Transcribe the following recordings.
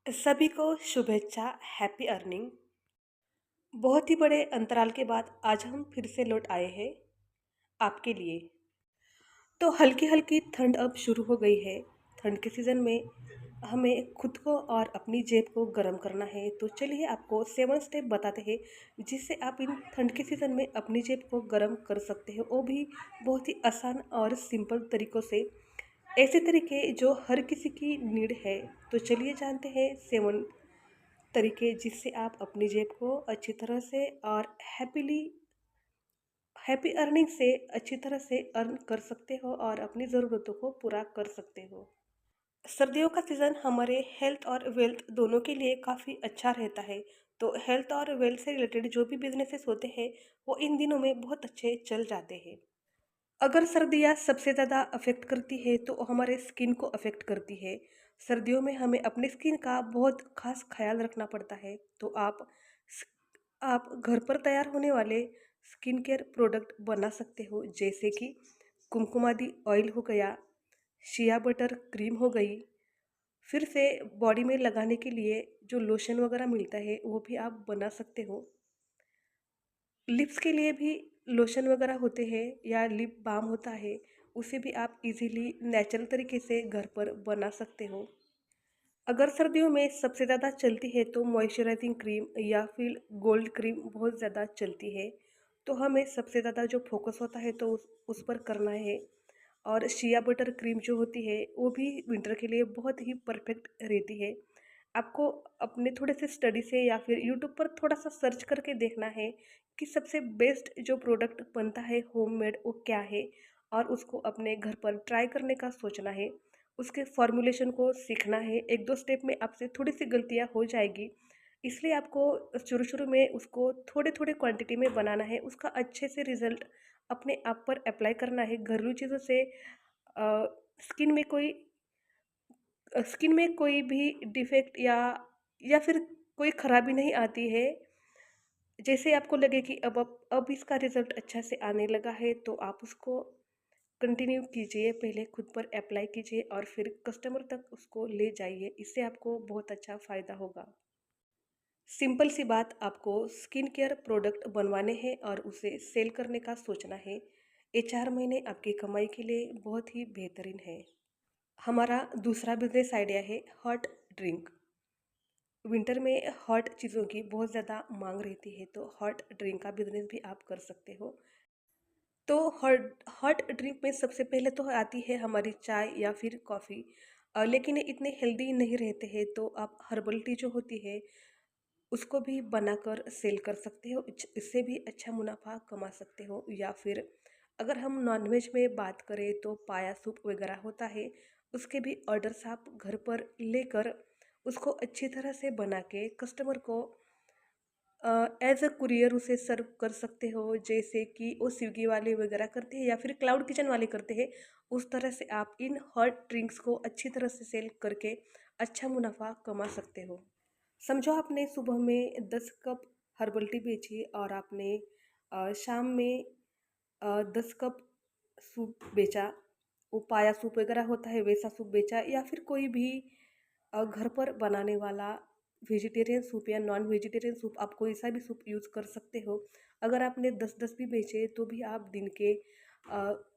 सभी को शुभेच्छा, हैप्पी अर्निंग। बहुत ही बड़े अंतराल के बाद आज हम फिर से लौट आए हैं आपके लिए। तो हल्की-हल्की ठंड अब शुरू हो गई है। ठंड के सीज़न में हमें खुद को और अपनी जेब को गर्म करना है। तो चलिए आपको 7 स्टेप बताते हैं जिससे आप इन ठंड के सीज़न में अपनी जेब को गर्म कर सकते हो। वो भी बहुत ही आसान और सिंपल तरीकों से। ऐसे तरीके जो हर किसी की नीड है। तो चलिए जानते हैं 7 तरीके जिससे आप अपनी जेब को अच्छी तरह से और हैप्पी अर्निंग से अच्छी तरह से अर्न कर सकते हो और अपनी ज़रूरतों को पूरा कर सकते हो। सर्दियों का सीज़न हमारे हेल्थ और वेल्थ दोनों के लिए काफ़ी अच्छा रहता है। तो हेल्थ और वेल्थ से रिलेटेड जो भी बिजनेसेस होते हैं वो इन दिनों में बहुत अच्छे चल जाते हैं। अगर सर्दियाँ सबसे ज़्यादा अफ़ेक्ट करती है तो हमारे स्किन को अफ़ेक्ट करती है। सर्दियों में हमें अपनी स्किन का बहुत ख़ास ख़्याल रखना पड़ता है। तो स आप घर पर तैयार होने वाले स्किन केयर प्रोडक्ट बना सकते हो जैसे कि कुमकुमादी ऑयल हो गया, शिया बटर क्रीम हो गई, फिर से बॉडी में लगाने के लिए जो लोशन वगैरह मिलता है वो भी आप बना सकते हो। लिप्स के लिए भी लोशन वगैरह होते हैं या लिप बाम होता है, उसे भी आप इजीली नेचुरल तरीके से घर पर बना सकते हो। अगर सर्दियों में सबसे ज़्यादा चलती है तो मॉइस्चराइजिंग क्रीम या फिर गोल्ड क्रीम बहुत ज़्यादा चलती है। तो हमें सबसे ज़्यादा जो फोकस होता है तो उस पर करना है। और शिया बटर क्रीम जो होती है वो भी विंटर के लिए बहुत ही परफेक्ट रहती है। आपको अपने थोड़े से स्टडी से या फिर यूट्यूब पर थोड़ा सा सर्च करके देखना है कि सबसे बेस्ट जो प्रोडक्ट बनता है होममेड वो क्या है, और उसको अपने घर पर ट्राई करने का सोचना है। उसके फॉर्मूलेशन को सीखना है। 1-2 स्टेप में आपसे थोड़ी-सी गलतियाँ हो जाएगी, इसलिए आपको शुरू-शुरू में उसको थोड़े-थोड़े क्वांटिटी में बनाना है। उसका अच्छे से रिज़ल्ट अपने आप पर अप्लाई करना है। घरेलू चीज़ों से अ, स्किन में कोई स्किन में कोई भी डिफ़ेक्ट या फिर कोई ख़राबी नहीं आती है। जैसे आपको लगे कि अब इसका रिज़ल्ट अच्छा से आने लगा है तो आप उसको कंटिन्यू कीजिए, पहले खुद पर अप्लाई कीजिए और फिर कस्टमर तक उसको ले जाइए। इससे आपको बहुत अच्छा फ़ायदा होगा। सिंपल सी बात, आपको स्किन केयर प्रोडक्ट बनवाने हैं और उसे सेल करने का सोचना है। ये 4 महीने आपकी कमाई के लिए बहुत ही बेहतरीन है। हमारा दूसरा बिज़नेस आइडिया है हॉट ड्रिंक। विंटर में हॉट चीज़ों की बहुत ज़्यादा मांग रहती है तो हॉट ड्रिंक का बिज़नेस भी आप कर सकते हो। तो हॉट हॉट ड्रिंक में सबसे पहले तो आती है हमारी चाय या फिर कॉफ़ी। लेकिन ये इतने हेल्दी नहीं रहते हैं तो आप हर्बल टी जो होती है उसको भी बनाकर सेल कर सकते हो। इससे भी अच्छा मुनाफा कमा सकते हो। या फिर अगर हम नॉनवेज में बात करें तो पाया सूप वगैरह होता है, उसके भी ऑर्डर्स आप घर पर लेकर उसको अच्छी तरह से बना के कस्टमर को एज अ कुरियर उसे सर्व कर सकते हो, जैसे कि वो स्विगी वाले वगैरह करते हैं या फिर क्लाउड किचन वाले करते हैं। उस तरह से आप इन हॉट ड्रिंक्स को अच्छी तरह से सेल करके अच्छा मुनाफा कमा सकते हो। समझो आपने सुबह में 10 कप हर्बल टी बेची और आपने शाम में 10 कप सूप बेचा। वो पाया सूप वगैरह होता है वैसा सूप बेचा या फिर कोई भी घर पर बनाने वाला वेजिटेरियन सूप या नॉन वेजिटेरियन सूप, आप कोई सा भी सूप यूज़ कर सकते हो। अगर आपने 10-10 भी बेचे तो भी आप दिन के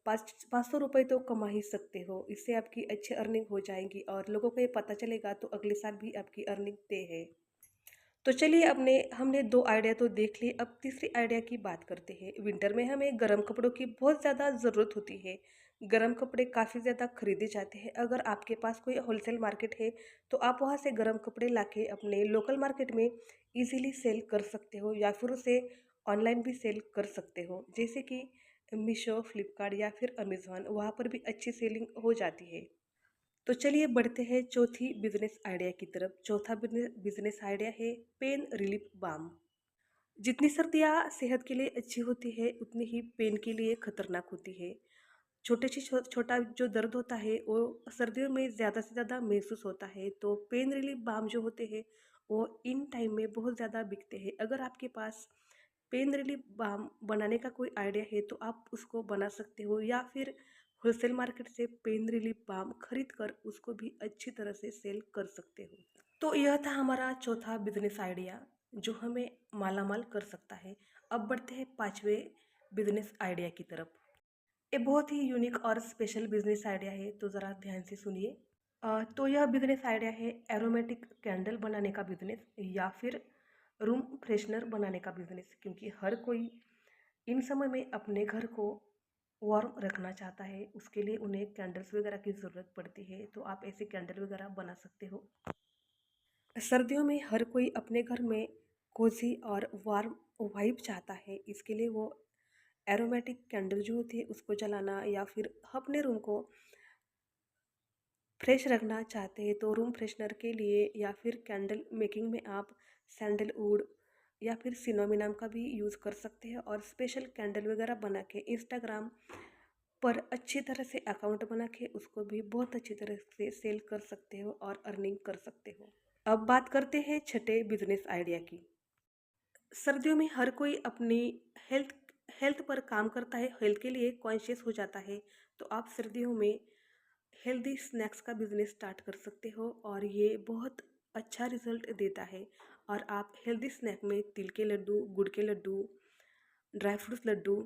500 रुपये तो कमा ही सकते हो। इससे आपकी अच्छी अर्निंग हो जाएगी और लोगों को ये पता चलेगा तो अगले साल भी आपकी अर्निंग तय है। तो चलिए अपने हमने 2 आइडिया तो देख लिए, अब तीसरी आइडिया की बात करते हैं। विंटर में हमें गर्म कपड़ों की बहुत ज़्यादा ज़रूरत होती है। गर्म कपड़े काफ़ी ज़्यादा खरीदे जाते हैं। अगर आपके पास कोई होलसेल मार्केट है तो आप वहाँ से गर्म कपड़े लाके अपने लोकल मार्केट में इजीली सेल कर सकते हो या फिर उसे ऑनलाइन भी सेल कर सकते हो। जैसे कि मीशो, फ्लिपकार्ट या फिर अमेज़न, वहाँ पर भी अच्छी सेलिंग हो जाती है। तो चलिए बढ़ते हैं चौथी बिजनेस आइडिया की तरफ। चौथा बिजनेस आइडिया है पेन रिलीफ बाम। जितनी सर्दियाँ सेहत के लिए अच्छी होती है उतनी ही पेन के लिए खतरनाक होती है। छोटा जो दर्द होता है वो सर्दियों में ज़्यादा से ज़्यादा महसूस होता है। तो पेन रिलीफ बाम जो होते हैं वो इन टाइम में बहुत ज़्यादा बिकते हैं। अगर आपके पास पेन रिलीफ बाम बनाने का कोई आइडिया है तो आप उसको बना सकते हो या फिर होलसेल मार्केट से पेन रिलीफ बाम खरीद कर उसको भी अच्छी तरह से सेल कर सकते हो। तो यह था हमारा चौथा बिजनेस आइडिया जो हमें मालामाल कर सकता है। अब बढ़ते हैं पांचवें बिजनेस आइडिया की तरफ। ये बहुत ही यूनिक और स्पेशल बिजनेस आइडिया है, तो ज़रा ध्यान से सुनिए। तो यह बिजनेस आइडिया है एरोमेटिक कैंडल बनाने का बिजनेस या फिर रूम फ्रेशनर बनाने का बिजनेस, क्योंकि हर कोई इन समय में अपने घर को वार्म रखना चाहता है। उसके लिए उन्हें कैंडल्स वगैरह की ज़रूरत पड़ती है, तो आप ऐसे कैंडल वगैरह बना सकते हो। सर्दियों में हर कोई अपने घर में कोजी और वार्म वाइब चाहता है। इसके लिए वो एरोमेटिक कैंडल जो होती है उसको जलाना या फिर अपने रूम को फ्रेश रखना चाहते हैं, तो रूम फ्रेशनर के लिए या फिर कैंडल मेकिंग में आप सैंडलवुड या फिर सिनोमिनम का भी यूज़ कर सकते हैं और स्पेशल कैंडल वगैरह बना के इंस्टाग्राम पर अच्छी तरह से अकाउंट बना के उसको भी बहुत अच्छी तरह से सेल कर सकते हो और अर्निंग कर सकते हो। अब बात करते हैं छठे बिजनेस आइडिया की। सर्दियों में हर कोई अपनी हेल्थ हेल्थ पर काम करता है, हेल्थ के लिए कॉन्शियस हो जाता है। तो आप सर्दियों में हेल्दी स्नैक्स का बिजनेस स्टार्ट कर सकते हो और ये बहुत अच्छा रिजल्ट देता है। और आप हेल्दी स्नैक में तिल के लड्डू, गुड़ के लड्डू, ड्राई फ्रूट्स लड्डू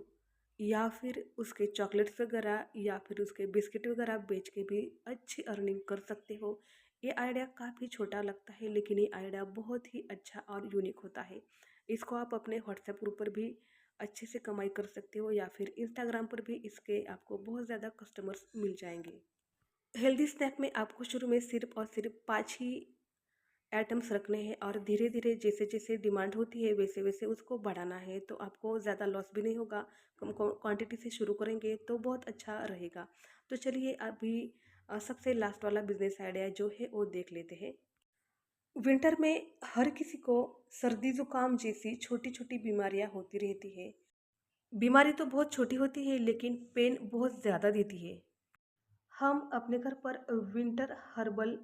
या फिर उसके चॉकलेट्स वगैरह या फिर उसके बिस्किट वगैरह बेच के भी अच्छी अर्निंग कर सकते हो। ये आइडिया काफ़ी छोटा लगता है, लेकिन ये आइडिया बहुत ही अच्छा और यूनिक होता है। इसको आप अपने व्हाट्सएप ग्रुप पर भी अच्छे से कमाई कर सकते हो या फिर इंस्टाग्राम पर भी इसके आपको बहुत ज़्यादा कस्टमर्स मिल जाएंगे। हेल्दी स्नैक में आपको शुरू में सिर्फ और सिर्फ 5 ही आइटम्स रखने हैं और धीरे धीरे जैसे जैसे डिमांड होती है वैसे वैसे उसको बढ़ाना है, तो आपको ज़्यादा लॉस भी नहीं होगा। कम क्वांटिटी से शुरू करेंगे तो बहुत अच्छा रहेगा। तो चलिए अभी सबसे लास्ट वाला बिजनेस आइडिया जो है वो देख लेते हैं। विंटर में हर किसी को सर्दी जुकाम जैसी छोटी छोटी बीमारियां होती रहती है। बीमारी तो बहुत छोटी होती है लेकिन पेन बहुत ज़्यादा देती है। हम अपने घर पर विंटर हर्बल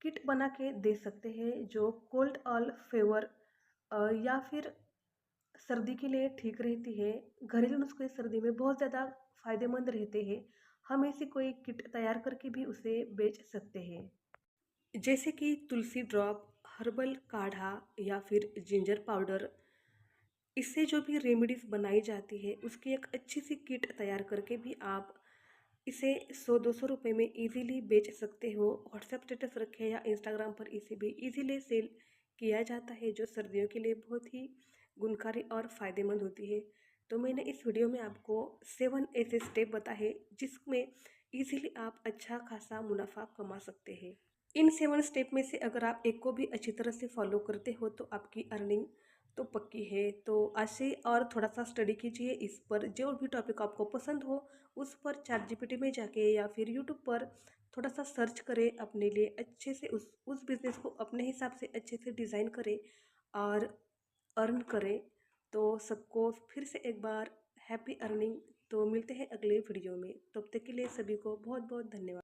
किट बना के दे सकते हैं जो कोल्ड और फेवर या फिर सर्दी के लिए ठीक रहती है। घरेलू नुस्खे सर्दी में बहुत ज़्यादा फायदेमंद रहते हैं। हम ऐसी कोई किट तैयार करके भी उसे बेच सकते हैं, जैसे कि तुलसी ड्रॉप, हर्बल काढ़ा या फिर जिंजर पाउडर। इससे जो भी रेमेडीज बनाई जाती है उसकी एक अच्छी सी किट तैयार करके भी आप इसे 100-200 रुपये में इजीली बेच सकते हो। व्हाट्सएप स्टेटस रखे या इंस्टाग्राम पर इसे भी इजीली सेल किया जाता है, जो सर्दियों के लिए बहुत ही गुणकारी और फ़ायदेमंद होती है। तो मैंने इस वीडियो में आपको 7 ऐसे स्टेप बताए जिसमें इजीली आप अच्छा खासा मुनाफा कमा सकते हैं। इन 7 स्टेप में से अगर आप एक को भी अच्छी तरह से फॉलो करते हो तो आपकी अर्निंग तो पक्की है। तो आज से और थोड़ा सा स्टडी कीजिए इस पर, जो भी टॉपिक आपको पसंद हो उस पर चैट जीपीटी में जाके या फिर यूट्यूब पर थोड़ा सा सर्च करें, अपने लिए अच्छे से उस बिज़नेस को अपने हिसाब से अच्छे से डिज़ाइन करें और अर्न करें। तो सबको फिर से एक बार हैप्पी अर्निंग। तो मिलते हैं अगले वीडियो में, तब तक के लिए सभी को बहुत बहुत धन्यवाद।